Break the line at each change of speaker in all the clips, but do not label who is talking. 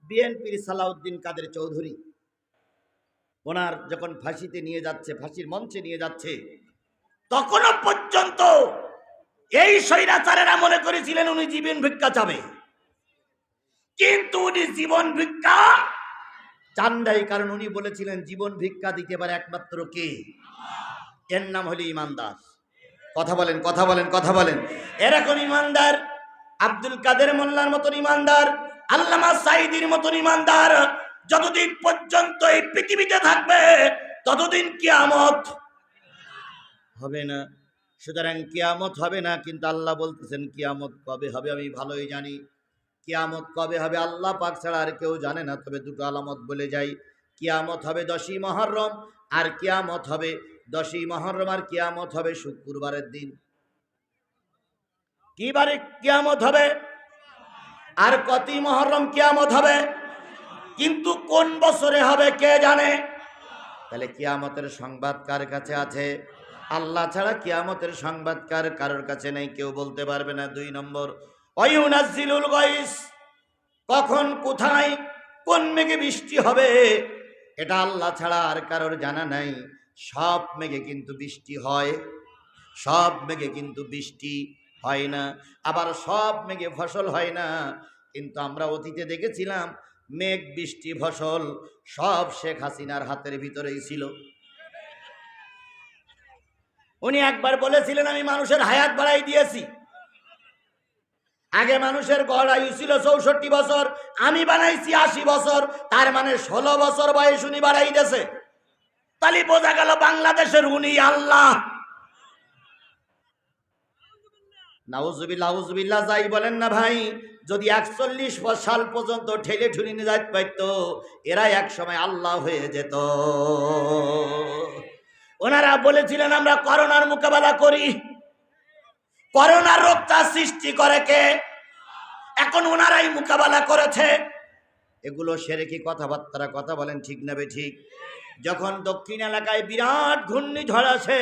বিএনপির সালাউদ্দিন কাদের চৌধুরী ওনার যখন ফাঁসিতে নিয়ে যাচ্ছে, ফাঁসির মঞ্চে নিয়ে যাচ্ছে, তখনও পর্যন্ত এই স্বৈরাচারেরা মনে করেছিলেন উনি জীবন ভিক্ষা চাবে, কিন্তু উনি জীবন ভিক্ষা চান নাই। কারণ উনি বলেছিলেন জীবন ভিক্ষা দিতে পারে একমাত্র কে? এর নাম হলো ইমানদার। কথা বলেন, কথা বলেন, কথা বলেন। এরকম ইমানদার আব্দুল কাদের মোল্লার মতন ইমানদার, আল্লামা সাঈদীর মতন ইমানদার যতদিন পর্যন্ত এই পৃথিবীতে থাকবে ততদিন কিয়ামত হবে না। সুতরাং কিয়ামত হবে না, কিন্তু আল্লাহ বলতেছেন কিয়ামত কবে হবে আমি ভালোই জানি। কিয়ামত কবে হবে আল্লাহ পাক ছাড়া আর কেউ জানে না। তবে দুটো আলামত বলে যাই, কিয়ামত হবে 10ই মুহররম, আর কিয়ামত হবে 10ই মুহররম, আর কিয়ামত হবে শুক্রবারের দিন। কি বারে কিয়ামত হবে? আর কতই মুহররম কিয়ামত হবে? কিন্তু কোন বছরে হবে কে জানে? তাহলে কিয়ামতের সংবাদ কার কাছে আছে? আল্লাহ ছাড়া কিয়ামতের সংবাদ কারোর কাছে নেই, কেউ বলতে পারবে না। 2 নম্বর, ওয়ায়ুনাজ্জিলুল গায়স, কখন কোথায় কোন মেঘে বৃষ্টি হবে এটা আল্লাহ ছাড়া আর কারোর জানা নাই। সব মেঘে কিন্তু বৃষ্টি হয়, সব মেঘে কিন্তু বৃষ্টি হয় না, আবার সব মেঘে ফসল হয় না। কিন্তু আমরা অতীতে দেখেছিলাম মেঘ, বৃষ্টি, ফসল সব শেখ হাসিনার হাতের ভিতরেই ছিল। উনি একবার বলেছিলেন আমি মানুষের হায়াত বাড়াই দিয়েছি। আগে মানুষের গড় আয়ু ছিল 64 বছর, আমি বানাইছি 80 বছর, তার মানে 16 বছর বয়স উনি বাড়াই দিয়েছে। তাহলে বোঝা গেল বাংলাদেশের উনি আল্লাহ। নাউজুবিল্লাহ, নাউজুবিল্লাহ যাই বলেন না ভাই, যদি 41 সাল পর্যন্ত ঠেলে ঠুলে নিয়ে যাইতে পারত, এরা এক সময় আল্লাহ হয়ে যেত। ওনারা বলেছিলেন আমরা করোনার মোকাবেলা করি, করোনার রোগটা সৃষ্টি করে কে? এখন ওনারাই মোকাবেলা করেছে। এগুলো সেরেকি কথাবার্তা, কথা বলেন ঠিক না বেঠিক? যখন দক্ষিণ এলাকায় বিরাট ঘূর্ণিঝড় আসে,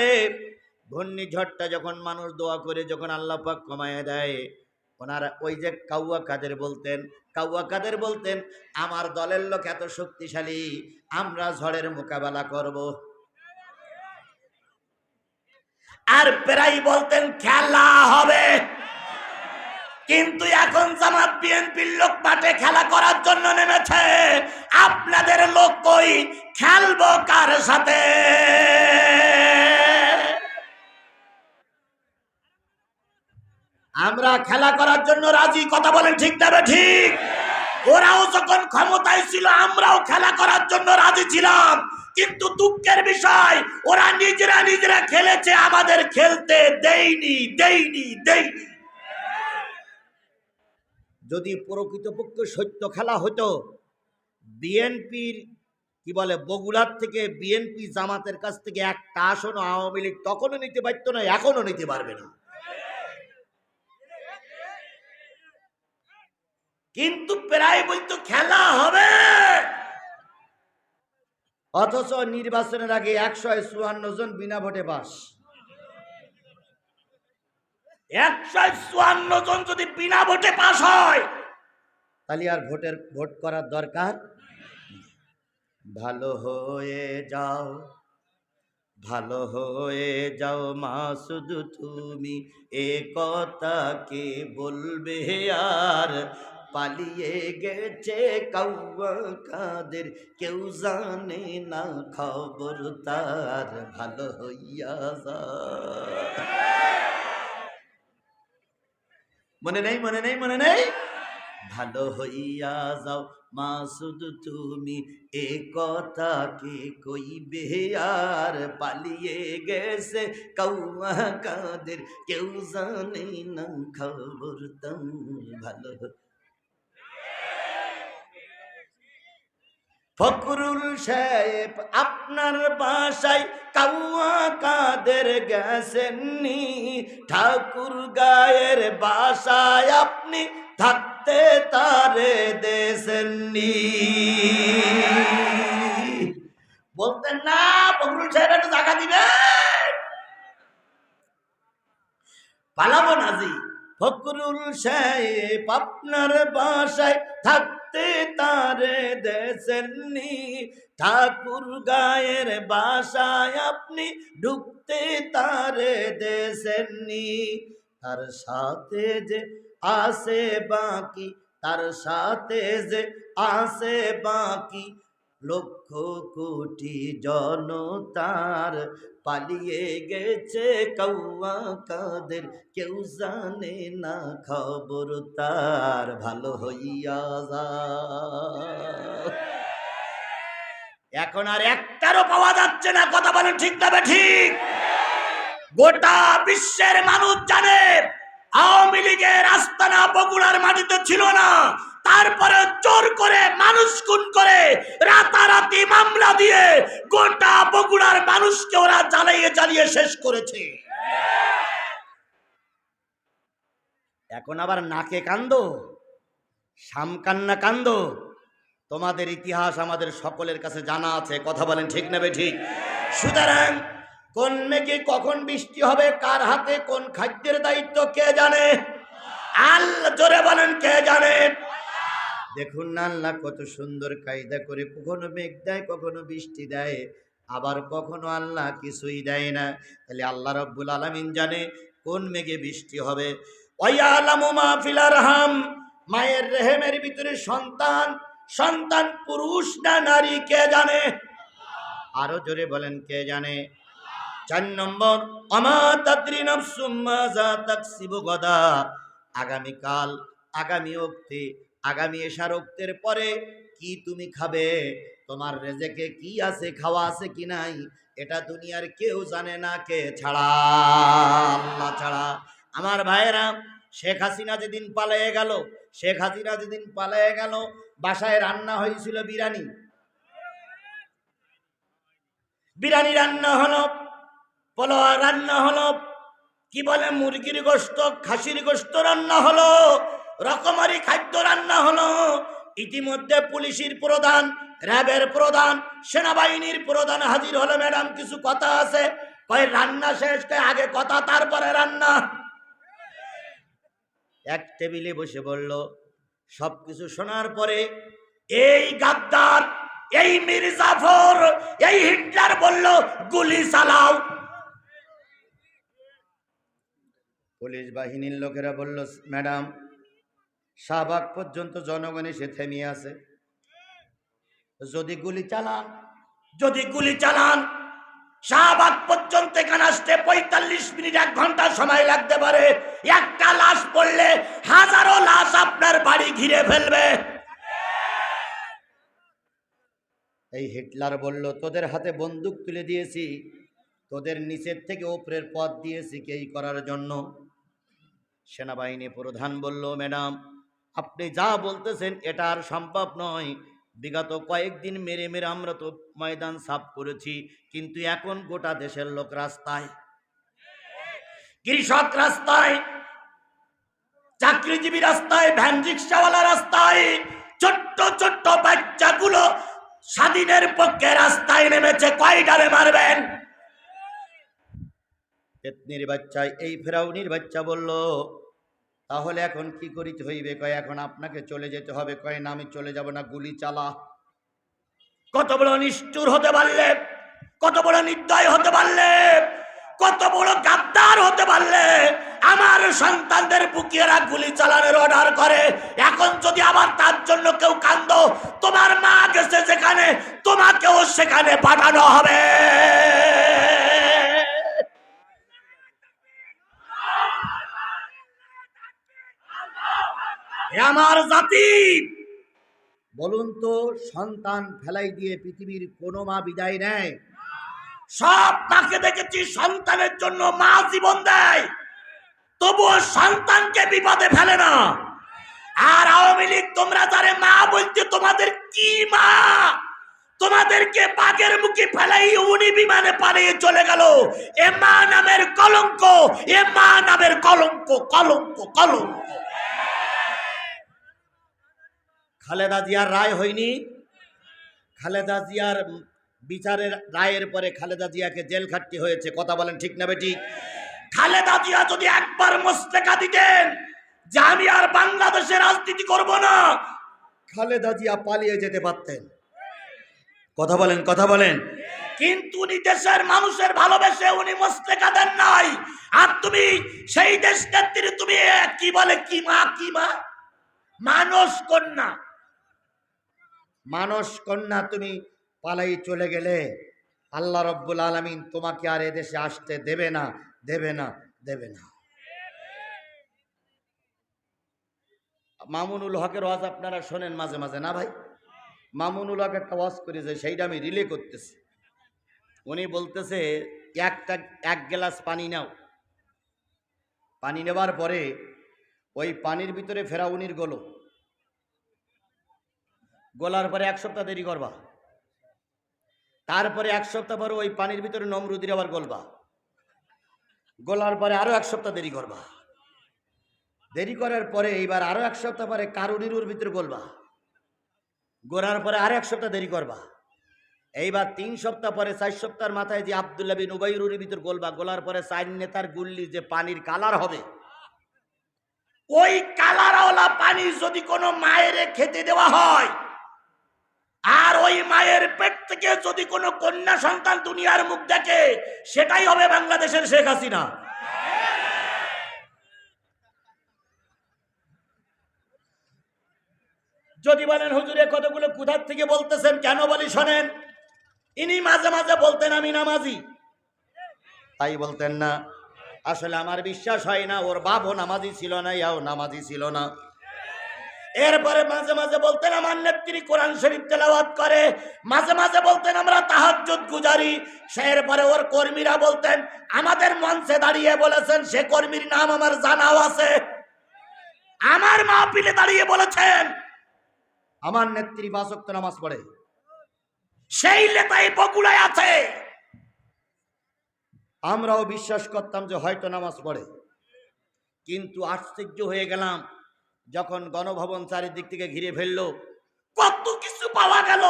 ঘূর্ণিঝড়টা যখন মানুষ দোয়া করে যখন আল্লাহ পাক কমায় দেয়, ওনারা ওই যে কাউয়া কাদের বলতেন, কাউয়া কাদের বলতেন আমার দলের লোক এত শক্তিশালী, আমরা ঝড়ের মোকাবেলা করব। আর প্রায় বলতেন খেলা হবে। কিন্তু এখন জামাত বিএনপির লোক মাঠে খেলা করার জন্য নেমেছে। আপনাদের লোক কই? খেলবো কার সাথে? আমরা খেলা করার জন্য রাজি, কথা বলেন ঠিক না ঠিক? ওরাও যখন ক্ষমতায় ছিল আমরাও খেলা করার জন্য রাজি ছিলাম, কিন্তু দুঃখের বিষয় ওরা নিজেরা খেলেছে, আমাদের খেলতে দেয়নি। যদি প্রকৃতপক্ষে সত্য খেলা হতো, বিএনপির কি বলে বগুড়ার থেকে বিএনপি জামাতের কাছ থেকে একটা আসন আওয়ামী লীগ তখনও নিতে পারতো না, এখনো নিতে পারবে না। কিন্তু প্রায় বলতো খেলা হবে, অথচ নির্বাচনের আগে 154 জন বিনা ভোটে পাস। 154 জন যদি বিনা ভোটে পাস হয়, তাহলে আর ভোট করার দরকার। ভালো হয়ে যাও, ভালো হয়ে যাও মাসুদ তুমি, এ কথা কে বলবে আর? পালিয়ে গেছে কাউয়া কাদের, কেউ জানে না খবর তার। ভালো হইয়া যা। মনে নেই, মনে নেই, মনে নেই? ভালো হইয়া যাও মাসুদ তুমি, এ কথা কে কইবে আর? পালিয়ে গেছে কাউয়া কাদের, কেউ জানে না খবর তার। ভালো ফখরুল সাহেব আপনার বাসায় কাউয়া কাদের গেছেননি, ঠাকুর গায়ের বাসায় আপনি থাকতে তারে দেশেননি। বলতেন না ফখরুল সাহেব একটু জায়গা দিবে, পালাবো না জি। ফখরুল সাহেব আপনার বাসায় থাকতে তারে দেশেননি, ঠাকুর গায়ের বাসায় আপনি ঢুকতে তারে দেশেননি। তার সাথে যে আসে বাকি, তার সাথে যে আসে বাকি লক্ষ কোটি জনতার, পালিয়ে গেছে কৌয়া কাদের, কেউ জানে না খবর তার, ভালো হইয়া যা। এখন আর একটারও পাওয়া যাচ্ছে না, কথা বলেন ঠিক না ঠিক? গোটা বিশ্বের মানুষ জানে আওয়ামী লীগের আস্তানা বগুড়ার মাটিতে ছিল না, তারপরে জোর করে মানুষ খুন করে রাতারাতি মামলা দিয়ে গোটা বগুড়ার মানুষকে ওরা জ্বালিয়ে জ্বালিয়ে শেষ করেছে। এখন আবার নাকে কান্দো, সামকান্না কান্দো। তোমাদের ইতিহাস আমাদের সকলের কাছে জানা আছে, কথা বলেন ঠিক না ঠিক? সুতরাং কোন মেঘে কখন বৃষ্টি হবে, কার হাতে কোন খাদ্যের দায়িত্ব কে জানে? আল্লাহ। জোরে বলেন কে জানে? দেখুন না আল্লাহ কত সুন্দর কায়দা করে কখনো মেঘ দেয়, কখনো বৃষ্টি দেয়, আবার কখনো আল্লাহ কিছুই দেয় না। তাহলে আল্লাহ রাব্বুল আলামিন জানে কোন মেঘে বৃষ্টি হবে। ওয়ায়ালামু মা ফিল আরহাম, মায়ের রেহেমের ভিতরে সন্তান, সন্তান পুরুষ না নারী কে জানে? আরো জোরে বলেন কে জানে? 4 নম্বর, আমা তাদরি নাফসুম মাযা তাকসিবু গাদা, আগামীকাল, আগামী অক্তে, আগামী এশার অক্তের পরে কি তুমি খাবে, তোমার রেজেকে কি আছে, খাওয়া আছে কি নাই, এটা দুনিয়ার কেউ জানে না, কে ছাড়া? আল্লাহ ছাড়া। আমার ভাইয়েরা, শেখ হাসিনা যেদিন পালিয়ে গেল, শেখ হাসিনা যেদিন পালিয়ে গেল, বাসায় রান্না হয়েছিল বিরিয়ানি, বিরিয়ানি রান্না হলো, পোলাও রান্না হলো, কি বলে মুরগির গোশত, খাসির গোশত রান্না হলো, রকমারি খাদ্য রান্না হলো। ইতিমধ্যে পুলিশের প্রধান, র্যাবের প্রধান, সেনাবাহিনীর প্রধান হাজির হলো। ম্যাডাম কিছু কথা আছে, কয় রান্না শেষ, কয় আগে কথা তারপরে রান্না। এক টেবিলে বসে বলল, সবকিছু শোনার পরে এই গাদ্দার, এই মীর জাফর, এই হিটলার বলল গুলি চালাও। পুলিশ বাহিনীর লোকেরা বলল, ম্যাডাম শাহবাগ পর্যন্ত জনগণ এসে থেমে আছে, যদি গুলি চালান, যদি গুলি চালান শাহবাগ পর্যন্ত এখানে আসতে 45 মিনিট 1 ঘন্টা সময় লাগতে পারে। একটা লাশ পড়লে হাজারো লাশ আপনার বাড়ি ঘিরে ফেলবে। এই হিটলার বলল, তোদের হাতে বন্দুক তুলে দিয়েছি, তোদের নিচের থেকে উপরের পথ দিয়েছি এই করার জন্য। সেনাবাহিনী প্রধান বলল, ম্যাডাম আপনি যা বলতেছেন এটা আর সম্ভব নয়, বিগত কয়েকদিন মেরে মেরে আমরা তো ময়দান সাফ করেছি, কিন্তু এখন গোটা দেশের লোক রাস্তায়, কৃষক রাস্তায়, চাকরিজীবী রাস্তায়, ভ্যান রিক্সাওয়ালা রাস্তায়, ছোট্ট ছোট্ট বাচ্চাগুলো স্বাধীনের পক্ষে রাস্তায় নেমেছে, কয়টারে মারবেন? পেতনির বাচ্চা, এই ফেরাউনির বাচ্চা বলল, তাহলে এখন কি করিতে হইবে? কয় এখন আপনাকে চলে যেতে হবে। কয় না আমি চলে যাব না, গুলি চালা। কত বড় নিষ্ঠুর হতে পারলে, কত বড় নির্দয় হতে পারলে, কত বড় গাদ্দার হতে পারলে আমার সন্তানদের বুকিয়েরা গুলি চালানোর অর্ডার করে। এখন যদি আবার তার জন্য কেউ কান্দো, তোমার মা গেছে যেখানে, তোমাকেও সেখানে পাঠানো হবে। আমার জাতি, বলুন তো, সন্তান ফেলাই দিয়ে পৃথিবীর কোন মা বিদায় নেয়? সব মাকে দেখেছি সন্তানের জন্য মা জীবন দেয়, তবুও সন্তানকে বিপদে ফেলে না। আর আওয়ামী লীগ তোমরা যারে মা বলতে, তোমাদের কি মা? তোমাদেরকে বাঘের মুখে ফেলাই উনি বিমানে পালিয়ে চলে গেল। এ মা নামের কলঙ্ক, এ মা নামের কলঙ্ক, কলঙ্ক, কলঙ্ক। খালেদা জিয়ার রায় হয়নি, খালেদা জিয়ার বিচারের রায়ের পরে খালেদা জিয়াকে জেল খাটতে হয়েছে, কথা বলেন ঠিক না বেটি? খালেদা জিয়া যদি একবার মুস্তেকা দিতেন, যে আমি আর বাংলাদেশে রাজনীতি করব না, খালেদা জিয়া পালিয়ে যেতে পারতেন। কথা বলেন, কথা বলেন। কিন্তু উনি দেশের মানুষের ভালোবেসে উনি মোস্তেকা দেন নাই। আর তুমি সেই দেশ নেত্রী, তুমি কি বলে, কি মা, কি মা, মানস কন্যা, মানস কন্যা, তুমি পালাই চলে গেলে আল্লাহ রব্বুল আলামিন তোমাকে আর এদেশে আসতে দেবে না, দেবে না, দেবে না। মামুনুল হকের ওয়াজ আপনারা শোনেন মাঝে মাঝে না ভাই? মামুনুল হক একটা ওয়াজ করেছে, সেইটা আমি রিলে করতেছি। উনি বলতেছে এক গ্লাস পানি নাও, পানি নেবার পরে ওই পানির ভিতরে ফেরাউনির গোলো, গোলার পরে 1 সপ্তাহ দেরি করবা, তারপরে 1 সপ্তাহ পরে ওই পানির ভিতরে নমরুদির আবার গলবা, গোলার পরে আরো 1 সপ্তাহ দেরি করবা, দেরি করার পরে এইবার আরো 1 সপ্তাহ পরে কারুনিরুর ভিতরে গলবা, গোলার পরে আরো 1 সপ্তাহ দেরি করবা, এইবার 3 সপ্তাহ পরে 4 সপ্তাহের মাথায় যে আব্দুল্লাহ বিন উবাইরুর ভিতর গলবা, গোলার পরে 4 নেতার গুল্লি যে পানির কালার হবে, ওই কালারওয়ালা পানি যদি কোনো মায়ের খেতে দেওয়া হয়, আর ওই মায়ের পেট থেকে যদি কোনো কন্যা সন্তান দুনিয়ার মুখ দেখে, সেটাই হবে বাংলাদেশের শেখ হাসিনা। যদি বলেন হুজুর এ কথাগুলো কোথা থেকে বলতেছেন, কেন বলি শোনেন। ইনি মাঝে মাঝে বলতেন আমি নামাজি, তাই বলতেন না। আসলে আমার বিশ্বাস হয় না ওর বাপও নামাজি ছিল না, ইয়াও নামাজি ছিল না। এরপরে মাঝে মাঝে বলতেন আমার নেত্রী কোরআন শরীফ তেলাওয়াত করে, মাঝে মাঝে বলতেন আমরা তাহাজ্জুদ গুজারি। এরপরে ওর কর্মীরা বলতেন, আমাদের মঞ্চে দাঁড়িয়ে বলেছেন, সে কর্মীর নাম আমার জানাও আছে, আমার মাহফিলে দাঁড়িয়ে বলেছেন আমার নেত্রী 5 ওয়াক্ত নামাজ পড়ে, সেই লেতাই বগুড়ায় আছে। আমরাও বিশ্বাস করতাম যে হয়তো নামাজ পড়ে, কিন্তু আশ্চর্য হয়ে গেলাম যখন গণভবন চারিদিক থেকে ঘিরে ফেললো, কত কিছু পাওয়া গেল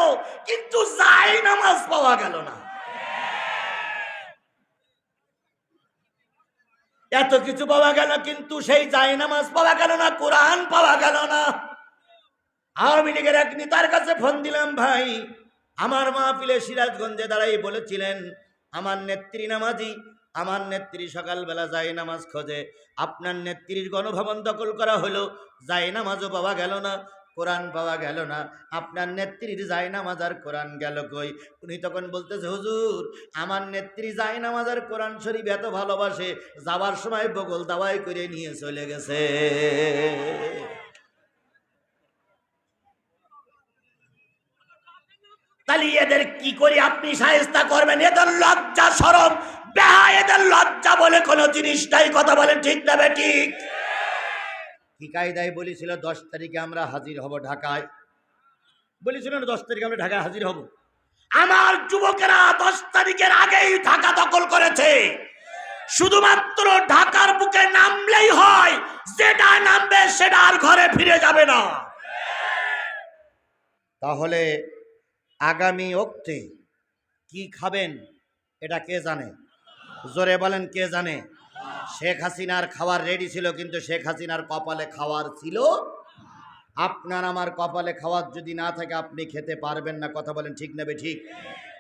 কিন্তু যায় নামাজ পাওয়া গেল না। এত কিছু পাওয়া গেল কিন্তু সেই যায় নামাজ পাওয়া গেল না, কোরআন পাওয়া গেল না। আওয়ামী লীগের এক নেতার কাছে ফোন দিলাম, ভাই আমার মাহফিলে সিরাজগঞ্জে দাঁড়াই বলেছিলেন আমার নেত্রী নামাজি, আমার নেত্রী সকালবেলা যায় নামাজ খোঁজে, আপনার নেত্রীর গণভবন দখল করা হলো, যায় নামাজও পাওয়া গেল না, কোরআন পাওয়া গেল না, আপনার নেত্রীর যায় নামাজ আর কোরআন গেল কই? উনি তখন বলতেছে, হুজুর আমার নেত্রী যায় নামাজ আর কোরআন শরীফ এত ভালোবাসে, যাওয়ার সময় বগল দাওয়াই করে নিয়ে চলে গেছে। তাহলে এদের কি করে আপনি শায়েস্তা করবেন? এদের লজ্জা শরম বেহা, এদের লজ্জা বলে কোনো জিনিস নাই। কথা বলেন ঠিক না বেঠিক? কি কায়দায় বলেছিল 10 তারিখে আমরা হাজির হব ঢাকায়, বলেছিল না 10 তারিখে আমরা ঢাকায় হাজির হব। আমার যুবকেরা 10 তারিখের আগেই ঢাকা দখল করেছে। শুধুমাত্র ঢাকার বুকে নামলেই হয়, যেটা নামবে সেটা আর ঘরে ফিরে যাবে না। তাহলে আগামী অক্টে কি খাবেন এটা কে জানে? জোরে বলেন কে জানে? শেখ হাসিনার খাওয়ার রেডি ছিল, কিন্তু শেখ হাসিনার কপালে খাওয়ার ছিল। আপনার আমার কপালে খাওয়ার যদি না থাকে আপনি খেতে পারবেন না। কথা বলেন ঠিক নেবে ঠিক?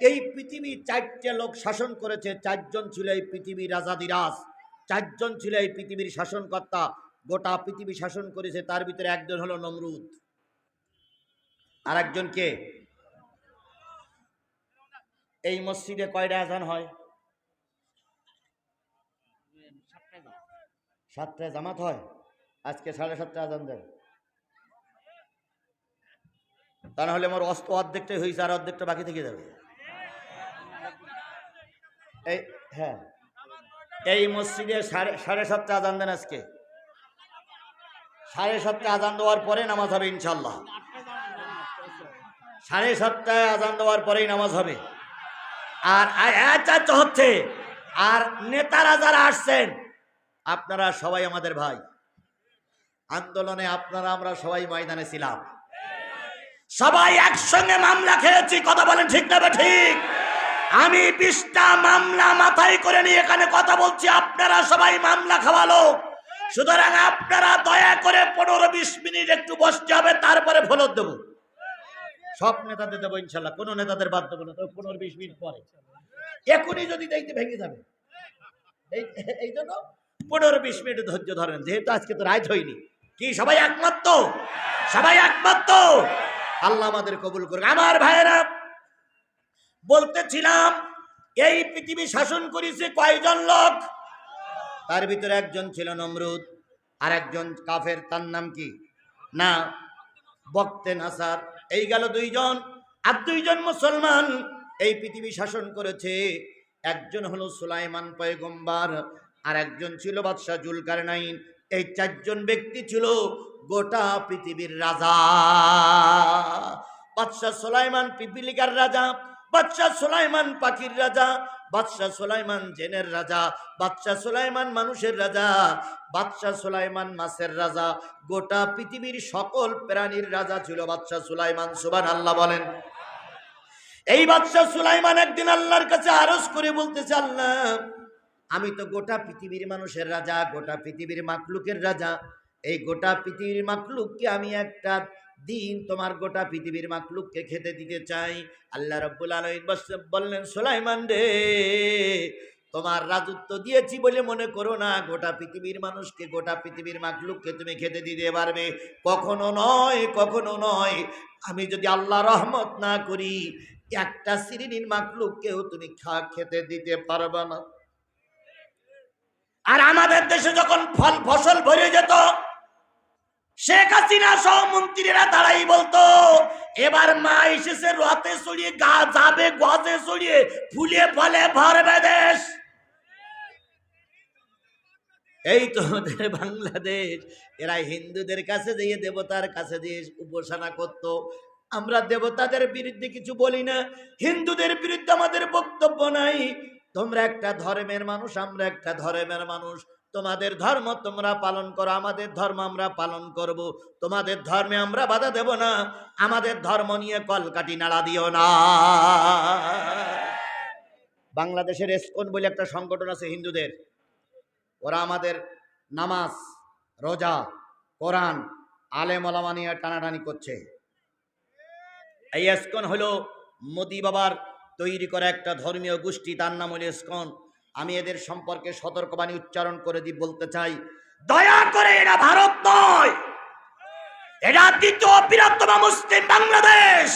এই পৃথিবী 4টে লোক শাসন করেছে, 4 জন ছিল এই পৃথিবীর রাজাদিরাজ, 4 জন ছিল এই পৃথিবীর শাসনকর্তা, গোটা পৃথিবী শাসন করেছে। তার ভিতরে একজন হলো নমরুদ, আর একজন কে? এই মসজিদে কয়টা আজান হয়? 7টায় জামাত হয়, আজকে 7:30 আজান দেয়। তা না হলে আমার অর্ধেকটাই হয়েছে, আর অর্ধেকটা বাকি থেকে যাবে। এই হ্যাঁ, এই মসজিদে 7:30 আজান দেন। আজকে 7:30 আজান দেওয়ার পরে নামাজ হবে ইনশাল্লাহ। 7:30 আজান দেওয়ার পরেই নামাজ হবে। আর হচ্ছে, আর নেতারা যারা আসছেন আপনারা সবাই আমাদের ভাই। আন্দোলনে আপনারা আমরা সবাই ময়দানে ছিলাম, সবাই একসঙ্গে মামলা খেয়েছি। কথা বলেন ঠিক না ঠিক? আমি 20টা মামলা মাথায় করে নিয়ে এখানে কথা বলছি, আপনারা সবাই মামলা খাওয়ালো। সুতরাং আপনারা দয়া করে 15-20 মিনিট একটু বসতে হবে, তারপরে ফলক দেব। সব নেতাদের দেবো ইনশাল্লাহ, কোন নেতাদের বাদ দেবো না। তবে 15-20 মিনিট পরে, এখনই যদি দেখতে ভেঙে যাবে। এই জন্য 15-20 মিনিট ধৈর্য ধরেন, যেহেতু আজকে তো রাত হয়নি। কি সবাই একমত তো? সবাই একমত তো? আল্লাহ আমাদের কবুল করুন। আমার ভাইয়েরা, বলতেছিলাম এই পৃথিবী শাসন করেছে কয়জন লোক? তার ভিতরে একজন ছিল নমরুদ, আর একজন কাফের, তার নাম কি? না, বক্তে নাসার। এই গেল দুইজন। আর দুইজন মুসলমান এই পৃথিবী শাসন করেছে। একজন হলো সুলাইমান পয়গম্বর, আর একজন ছিল বাদশাহ জুলকারনাইন। এই চারজন ব্যক্তি ছিল গোটা পৃথিবীর রাজা। বাদশাহ সুলাইমান পিপিলিকার রাজা, বাদশাহ সুলাইমান পাখির রাজা, বাদশাহ সুলাইমান জেনের রাজা, বাদশাহ সুলাইমান মানুষের রাজা, বাদশাহ সুলাইমান মাছের রাজা। গোটা পৃথিবীর সকল প্রাণীর রাজা ছিল বাদশাহ সুলাইমান। সুবহানাল্লাহ বলেন। এই বাদশাহ সুলাইমান একদিন আল্লাহর কাছে আরজ করে বলতেছে, আল্লাহ, আমি তো গোটা পৃথিবীর মানুষের রাজা, গোটা পৃথিবীর মাকলুকের রাজা। এই গোটা পৃথিবীর মাকলুককে আমি একটা দিন তোমার গোটা পৃথিবীর মাকলুককে খেতে দিতে চাই। আল্লাহ রাব্বুল আলামিন বললেন, সুলাইমান রে, তোমার রাজত্ব দিয়েছি বলে মনে করো না গোটা পৃথিবীর মানুষকে, গোটা পৃথিবীর মাকলুককে তুমি খেতে দিতে পারবে। কখনো নয়, কখনো নয়। আমি যদি আল্লাহ রহমত না করি, একটা শ্রেণীর মাকলুককেও তুমি খেতে দিতে পারবে না। আর আমাদের দেশে যখন ফসল ভরে যেত, শেখ হাসিনা সহ মন্ত্রীরা তারাই বলতো, এবার মা এসেছে রথে চড়িয়ে, গা যাবে গজে চড়িয়ে, ফুলে ফলে ভরবে দেশ। এই তো আমাদের বাংলাদেশ। এরা হিন্দুদের কাছে যেয়ে, দেবতার কাছে যেয়ে উপাসনা করত। আমরা দেবতাদের বিরুদ্ধে কিছু বলি না, হিন্দুদের বিরুদ্ধে আমাদের বক্তব্য নাই। তোমরা একটা ধর্মের মানুষ, আমরা একটা ধর্মের মানুষ। তোমাদের ধর্ম তোমরা পালন করো, আমাদের ধর্ম আমরা পালন করব। তোমাদের ধর্মে আমরা বাধা দেব না, আমাদের ধর্ম নিয়ে কলকাঠি নাড়া দিও না। বাংলাদেশের ইসকন বলে একটা সংগঠন আছে হিন্দুদের। ওরা আমাদের নামাজ, রোজা, কোরআন, আলেম ওলামা নিয়ে টানাটানি করছে। এই ইসকন হলো মোদি বাবার তৈরি করা একটা ধর্মীয় গোষ্ঠী, তার নাম হলো ইসকন। আমি এদের সম্পর্কে সতর্কবাণী উচ্চারণ করে বলতে চাই, দয়া করে এটা ভারত নয়, এটা দ্বিতীয় বৃহত্তম মুসলিম বাংলাদেশ।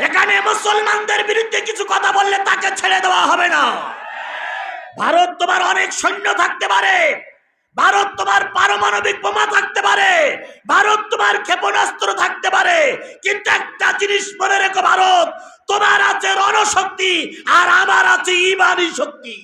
এখানে মুসলমানদের বিরুদ্ধে কিছু কথা বললে তাকে ছেড়ে দেওয়া হবে না। ভারত তোমার অনেক সৈন্য থাকতে পারে, ভারত তোমার পারমাণবিক বোমা থাকতে পারে, ভারত তোমার ক্ষেপণাস্ত্র থাকতে পারে, কিন্তু একটা জিনিস মনে রেখো, ভারত তোমার আছে রণশক্তি, আর আমার আছে ঈমানী শক্তি।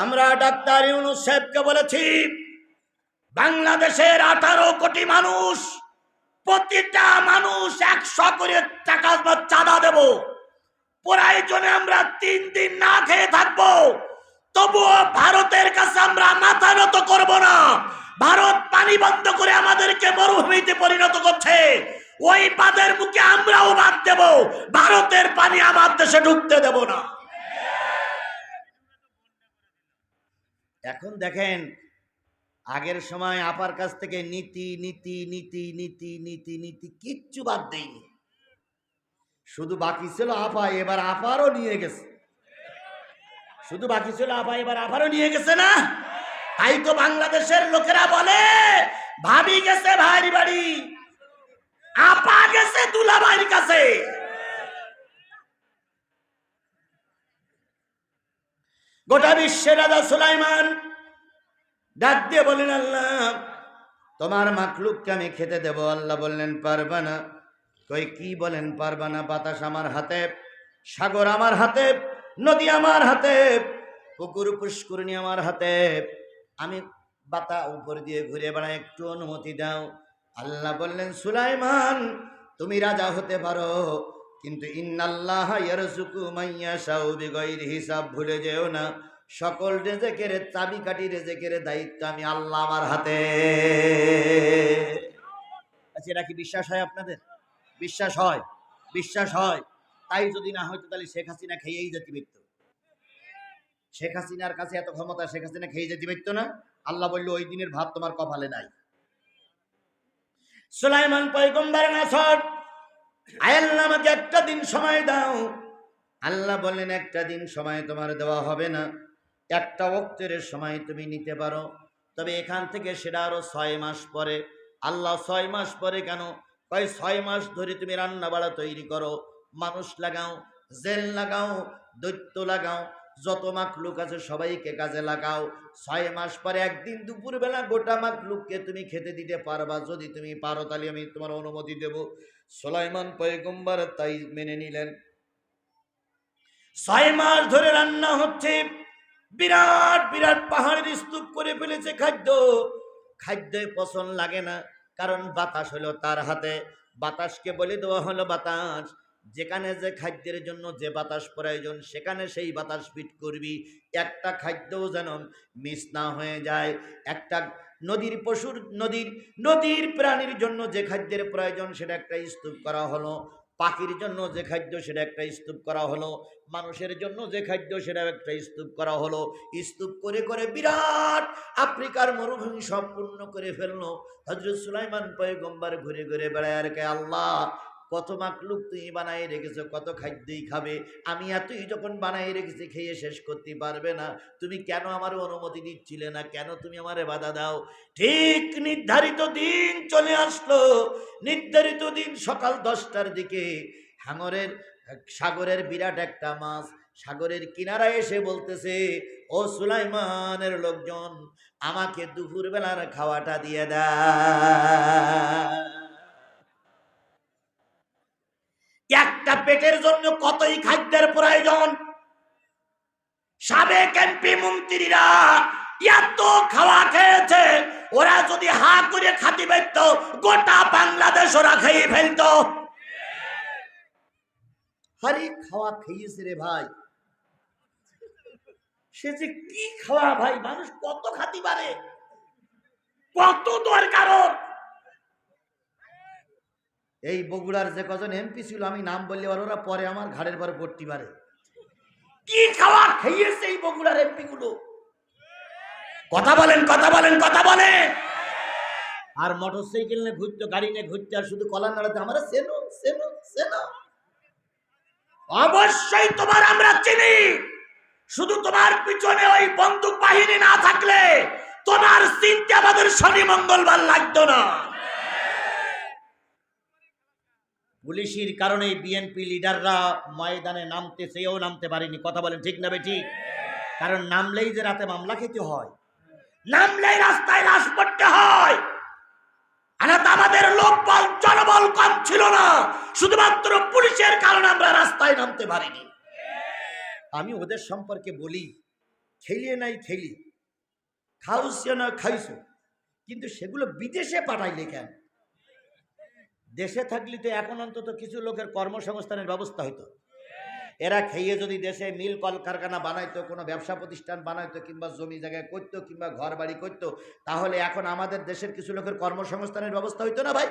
আমরা ডাক্তার ইউনূস সাহেবকে বলেছি, বাংলাদেশের 18 কোটি মানুষ, প্রতিটা মানুষ 100 করে টাকা চাঁদা দেব। প্রয়োজনে আমরা 3 দিন না খেয়ে থাকবো, তবুও ভারতের কাছে আমরা মাথা নত করব না। ভারত পানি বন্ধ করে আমাদেরকে মরুভূমিতে পরিণত করছে, ওই বাঁধের মুখে আমরাও বাঁধ দেব, ভারতের পানি আমার দেশে ঢুকতে দেব না। এখন দেখেন, আগের সময় আপার কাছ থেকে নীতি নীতি নীতি নীতি নীতি নীতি কিচ্ছু বাদ দেয়নি, শুধু বাকি ছিল আপা। এবার আপারও নিয়ে গেছে, শুধু বাকি ছিল আপা, এবার আপারও নিয়ে গেছে না। তাই তো বাংলাদেশের লোকেরা বলে, ভাবি গেছে ভাইয়ের বাড়ি, আপা গেছে দুলাভাইয়ের কাছে। গোটা বিশ্বের রাজা সুলাইমান ডাক দিয়ে বলেন, আল্লাহ তোমার মাখলুককে আমি খেতে দেব। আল্লাহ বললেন, পারবা না। কই কি বলেন পারবা না? বাতাস আমার হাতে, সাগর আমার হাতে, নদী আমার হাতে, পুকুর পুষ্করিণী আমার হাতে, আমি বাতা উপর দিয়ে ঘুরে বেড়াই, একটু অনুমতি দাও। আল্লাহ বললেন, সুলাইমান তুমি রাজা হতে পারো, কিন্তু ইন্নাল্লাহ ইয়ারযুকু মাইয়াশাউ বিগাইরি হিসাব, ভুলে যেও না সকল রেজেকের চাবিকাঠি, রেজেকের দায়িত্ব আমি আল্লাহ আমার হাতে। আচ্ছা, এটা কি বিশ্বাস হয় আপনাদের? বিশ্বাস হয়? বিশ্বাস হয়। তাই যদি না হয়তো তাহলে শেখ হাসিনা খেয়েই যেতে পারত। শেখ হাসিনার কাছে এত ক্ষমতা, শেখ হাসিনা খেয়ে যেতে পারত না? আল্লাহ বলল ওই দিনের ভাত তোমার কপালে নাই। সুলাইমান পয়গম্বর নাসর, আল্লাহ আমাকে একটা দিন সময় দাও। আল্লাহ বললেন একটা দিন সময় তোমার দেওয়া হবে না, একটা ওয়াক্তের সময় তুমি নিতে পারো, তবে এখান থেকে সেটা আরো 6 মাস পরে। আল্লাহ 6 মাস পরে কেন? কয় 6 মাস ধরে তুমি রান্না বাড়া তৈরি করো, মানুষ লাগাও, জেল লাগাও, দৈত্য লাগাও, যত মাখলুক আছে সবাইকে কাজে লাগাও। 6 মাস পরে একদিন দুপুরবেলা গোটা মাখলুককে তুমি খেতে দিতে পারবা। যদি তুমি পারো তাহলে আমি তোমার অনুমতি দেব। সুলাইমান পয়গম্বর তাই মেনে নিলেন। 6 মাস ধরে রান্না হচ্ছে, বিরাট বিরাট পাহাড়ের স্তূপ করে ফেলেছে খাদ্য। খাদ্যে পছন্দ লাগে না, কারণ বাতাস হলো তার হাতে। বাতাসকে বলে দেওয়া হলো বাতাস, যেখানে যে খাদ্যের জন্য যে বাতাস প্রয়োজন সেখানে সেই বাতাস ফিট করবি, একটা খাদ্যও যেন মিস না হয়ে যায়। একটা নদীর পশুর নদীর প্রাণীর জন্য যে খাদ্যের প্রয়োজন সেটা একটা স্তূপ করা হলো, পাখির জন্য যে খাদ্য সেটা একটা স্তূপ করা হলো, মানুষের জন্য যে খাদ্য সেটা একটা স্তূপ করা হলো। স্তূপ করে করে বিরাট আফ্রিকার মরুভূমি সম্পূর্ণ করে ফেললো। হযরত সুলাইমান পয়গম্বর ঘুরে ঘুরে বেড়ায় আর কে, আল্লাহ কত মাকলুক তুমি বানাই রেখেছো, কত খাদ্যই খাবে, আমি এতই যখন বানাই রেখেছি খেয়ে শেষ করতে পারবে না, তুমি কেন আমার অনুমতি দিচ্ছিলে না, কেন তুমি আমারে বাধা দাও? ঠিক নির্ধারিত দিন চলে আসলো। নির্ধারিত দিন সকাল 10টার দিকে সাগরের বিরাট একটা মাছ সাগরের কিনারায় এসে বলতেছে, ও সুলাইমানের লোকজন, আমাকে দুপুর বেলার খাওয়াটা দিয়ে দেয়। একটা পেটের জন্য কতই খাদ্যের প্রয়োজন। সাবেক এমপি মন্ত্রীরা এত খাওয়া খেয়েছে, ওরা যদি হা করে খাতি পারত গোটা বাংলাদেশ ওরা খেয়ে ফেলত। আরে খাওয়া খেয়েছে রে ভাই, সে যে কি খাওয়া ভাই, মানুষ কত খাতি পারে, কত দরকার। এই বগুড়ার যে কজন এমপি ছিল, আমি নাম বললে ওরা পরে আমার ঘাড়ের পরে পড়তে পারে। কি খাওয়া খেয়েছে এই বগুড়ার এমপি গুলো, কথা বলেন, কথা বলেন, কথা বলেন। আর মোটরসাইকেল নিয়ে ঘুরতো, গাড়ি নিয়ে ঘুরতে, আর শুধু কলা নাড়াতে আমরা সেনো সেনো সেনো। অবশ্যই তোমার আমরা চিনি, শুধু তোমার পিছনে ওই বন্দুক বাহিনী না থাকলে তোমার চিন্তা আমাদের শনি মঙ্গলবার লাগতো না। পুলিশের কারণে বিএনপি লিডাররা ময়দানে নামতে চেয়েও নামতে পারেনি, কথা বলেন ঠিক না বেঠিক? কারণ নামলেই যে রাতে মামলা খেতে হয়, নামলেই রাস্তায় লাশ পড়তে হয়। আমাদের লোকবল জনবল কম ছিল না, শুধুমাত্র পুলিশের কারণে আমরা রাস্তায় নামতে পারিনি। আমি ওদের সম্পর্কে বলি, খেলিয়ে নাই খেলি, খাওয়াইছো না খাইছো, কিন্তু সেগুলো বিদেশে পাঠাইলে কেন? দেশে থাকলে তো এখন অন্তত কিছু লোকের কর্মসংস্থানের ব্যবস্থা হইতো। এরা খেয়ে যদি দেশে মিল কলকারখানা বানাইতো, কোনো ব্যবসা প্রতিষ্ঠান বানাইতো, কিংবা জমি জায়গায় করতো, কিংবা ঘর বাড়ি করতো, তাহলে এখন আমাদের দেশের কিছু লোকের কর্মসংস্থানের ব্যবস্থা হইতো না ভাই?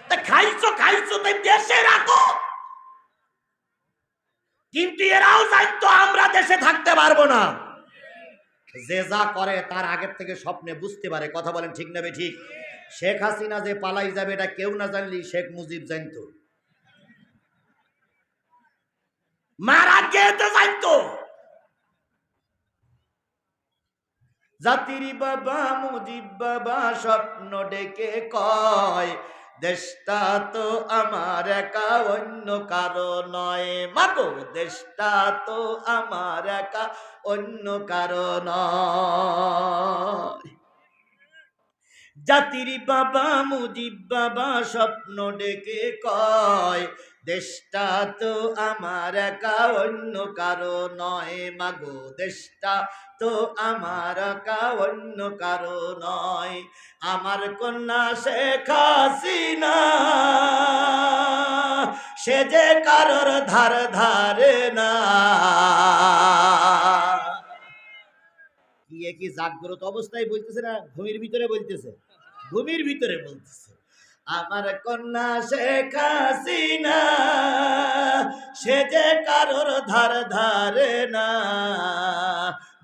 তা খাইছো খাইছো তাই দেশে রাখো, কিন্তু এরাও জানতো আমরা দেশে থাকতে পারবো না। যে যা করে তার আগের থেকে স্বপ্নে বুঝতে পারে, কথা বলেন ঠিক না ঠিক? শেখ হাসিনা যে পালাই যাবে এটা কেউ না জানলি শেখ মুজিব জানতো, মারা যেতে জানতো। জাতির বাবা মুজিব বাবা স্বপ্ন ডেকে কয়, দেশটা তো আমার একা অন্য কারো নয়, মাগো দেশটা তো আমার একা অন্য কারো নয়। জাতির বাবা মুজিব বাবা স্বপ্ন ডেকে কয়, দেশটা তো আমার একা অন্য কারো নয়, মাগো দেশটা তো আমার একা অন্য কারো নয়। আমার কন্যা শেখ হাসিনা সে যে কারোর ধার ধারে না। কি জাগ্রত অবস্থায় বলতেছে না ঘুমির ভিতরে বলতেছে? ঘুমির ভিতরে বলতেছে। আমার কন্যা শেখ হাসিনা, সে যে কারোর ধার ধারে না,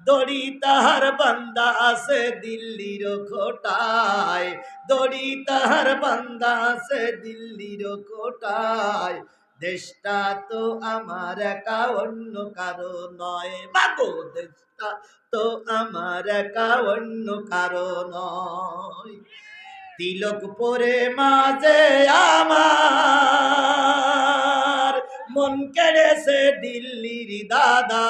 দড়ি তাহার বান্দা আছে দিল্লির কোটায়, দড়ি তাহার বান্দা আছে দিল্লির কোটায়, দেশটা তো আমার একা অন্য কারো নয়, বাবু দেশটা তো আমার একা অন্য কারো নয়। তিলক পরে মাঝে আমার মন কেড়েছে দিল্লির দাদা,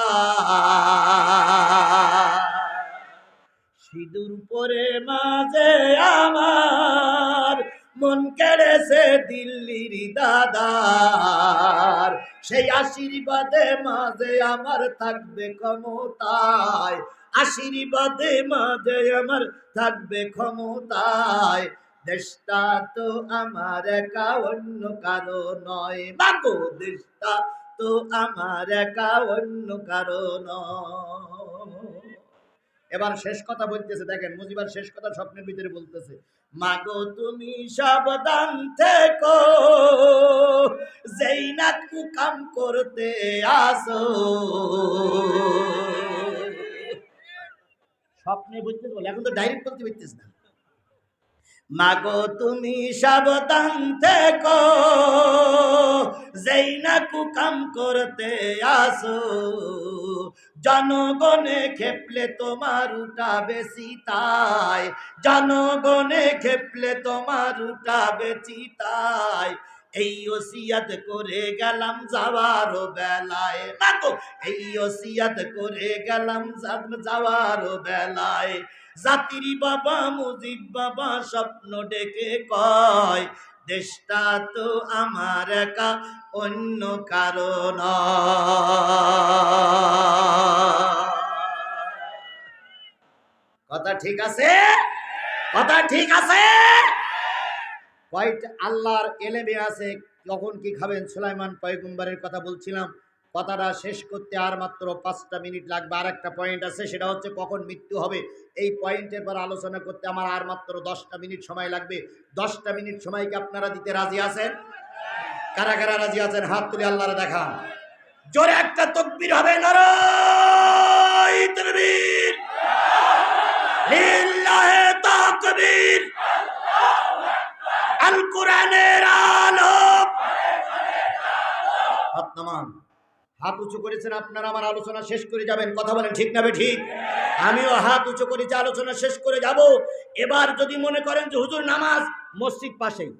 সিঁদুর পরে মাঝে আমার মন কেড়েছে দিল্লির দাদার, সেই আশীর্বাদে মাঝে আমার থাকবে ক্ষমতায়, আশীর্বাদে মাঝে আমার থাকবে ক্ষমতায়, দেশটা তো আমার একা অন্য কারো নয়, বাবু দেশটা তো আমার একা অন্য কারো নয়। এবার শেষ কথা বলতেছে, দেখেন মুজিবার শেষ কথা স্বপ্নের ভিতরে বলতেছে, মাগো তুমি সাবধান থেকো, যেই না কুকাম করতে আসো। স্বপ্নে বলতে বলে, এখন তো ডাইরেক্ট বলতে পারতেছ না। মাগো তুমি সাবধান থেকো, যেই না কুকাম করতে আসো, জনগণে খেপলে তোমার উঠাবে চিতায়, জনগণে খেপলে তোমার উঠাবে চিতায়, এই ওসিয়াত করে গেলাম যাওয়ার বেলায়, মাগো এই ওসিয়াত করে গেলাম যাওয়ার বেলায়, জাতির বাবা মুজিব বাবা স্বপ্ন ডেকে কয়, দেশটা তো আমার একা অন্য কারণ। কথা ঠিক আছে? কথা ঠিক আছে? কয়টা আল্লাহর এলেমে আছে কখন কি খাবেন। সুলাইমান পয়গম্বরের কথা বলছিলাম, কথাটা শেষ করতে আর মাত্র 5টা মিনিট লাগবে। আর একটা পয়েন্ট আছে, সেটা হচ্ছে কখন মৃত্যু হবে। এই পয়েন্টের পর আলোচনা করতে আমার আর মাত্র 10টা মিনিট সময় লাগবে। 10টা মিনিট সময়কে আপনারা দিতে রাজি আছেন? কারা কারা রাজি আছেন হাত তুলে আল্লাহরে দেখান। জোরে একটা তাকবীর হবে, নারায়ে তাকবীর, লিল্লাহে তাকবীর, আল কোরআনের আলো। হাত নামান, হাত উঁচু করেছেন আপনারা, আমার আলোচনা শেষ করে যাবেন। কথা বলেন ঠিক না ঠিক? আমিও হাত উঁচু করেছি, আলোচনা শেষ করে যাব। এবার যদি মনে করেন যে হুজুর নামাজ মসজিদ পাশেই,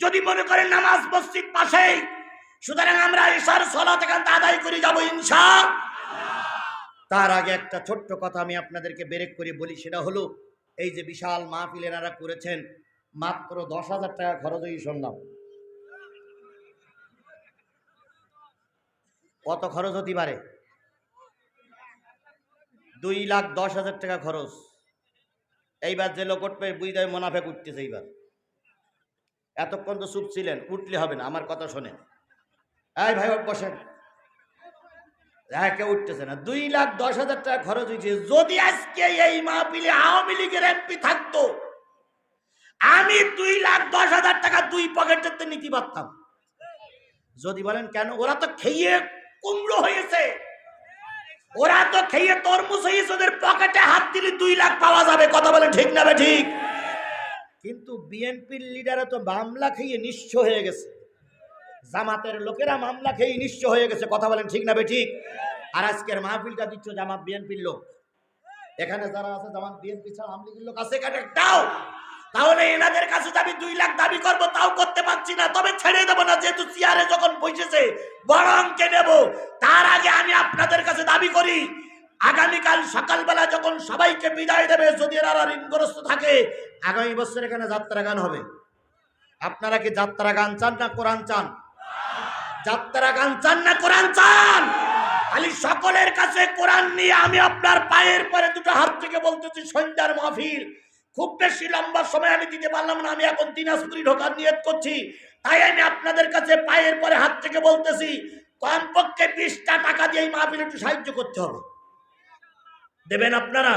যদি মনে করেন নামাজ মসজিদ পাশেই, সুতরাং আমরা ইশার সালাত এখান থেকে আদায় করে যাব ইনশাআল্লাহ। তার আগে একটা ছোট্ট কথা আমি আপনাদেরকে ব্রেক করে বলি, সেটা হলো এই যে বিশাল মাহফিল এনারা করেছেন, মাত্র 10,000 টাকা খরচ হয়ে শুনলাম। কত খরচ হতে পারে? 2,10,000 টাকা খরচ। এইবার যে লোক উঠবে বুঝতে মোনাফেক উঠতেছে। এইবার এতক্ষণ তো চুপ ছিলেন, উঠলে হবে না, আমার কথা শোনেন। এই ভাই বসেন, কেউ উঠতেছে না। 2,10,000 টাকা খরচ হয়েছে। যদি আজকে এই মাহফিলে আওয়ামী লীগের এমপি থাকতো, আমি 2,10,000 টাকা দুই পকেটে নিতে পারতাম। যদি বলেন কেন? ওরা তো খেয়ে কুমড়ো হয়েছে, ওরা তো খেয়ে তরমুজ হয়েছে, ওদের পকেটে হাত দিলে 2 লাখ পাওয়া যাবে। কথা বলেন ঠিক না ঠিক? কিন্তু বিএনপির লিডাররা তো মামলা খেয়ে নিঃস্ব হয়ে গেছে, জামাতের লোকেরা মামলা খেয়ে নিঃস্ব হয়ে গেছে। কথা বলেন ঠিক না ঠিক? আর আজকের মাহফিলটা দিচ্ছ জামাত বিএনপির লোক। এখানে যারা আছে জামাত বিএনপি ছাড়া আওয়ামী লীগের লোক আছে একটাও? তাহলে এনাদের কাছে আমি 2 লাখ দাবি করব, তাও করতে পারছি না। তবে ছেড়ে দেবো না, যেহেতু চেয়ারে যখন বসেছে বড় অঙ্কে নেব। তার আগে আমি আপনাদের কাছে দাবি করি, আগামীকাল সকালবেলা যখন সবাইকে বিদায় দেবে, যদি এরা ঋণগ্রস্ত থাকে, আগামী বছর এখানে যাত্রা গান হবে। আপনারা কি যাত্রা গান চান না কোরআন চান? যাত্রা গান চান না কোরআন চান? খালি সকলের কাছে কোরআন নিয়ে আমি আপনার পায়ের পরে দুটো হাত থেকে বলতেছি, সন্ধ্যার মাহফিল খুব বেশি লম্বা সময় আমি দিতে পারলাম না। আমি এখন দিনাজপুরি ঢোকার নিয়ত করছি, তাই আমি আপনাদের কাছে পায়ের পরে হাত থেকে বলতেছি, কমপক্ষে 20টা টাকা দিয়ে এই মাহফিল একটু সাহায্য করতে হবে। দেবেন আপনারা?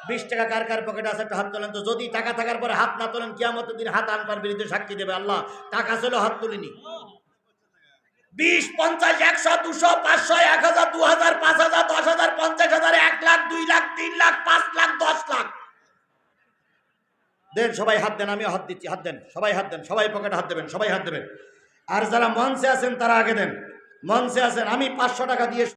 20 টাকা কার কার পকেটে আছে একটা হাত তোলেন তো। যদি টাকা থাকার পরে হাত না তোলেন, কিয়ামতের দিন হাত আনপার বিরুদ্ধে সাক্ষী দেবে আল্লাহ টাকা ছিল হাত তুলিনি। 20, 50, 100, 200, 500, 1000, 2000, 5000, 10000, 50000, 1 লাখ, 2 লাখ, 3 লাখ, 5 লাখ, 10 লাখ দেন। সবাই হাত দেন, আমিও হাত দিচ্ছি, হাত দেন, সবাই হাত দেন, সবাই পকেটে হাত দেবেন, সবাই হাত দেবেন। আর যারা মঞ্চে আছেন তারা আগে দেন। মঞ্চে আছেন, আমি 500 টাকা দিয়ে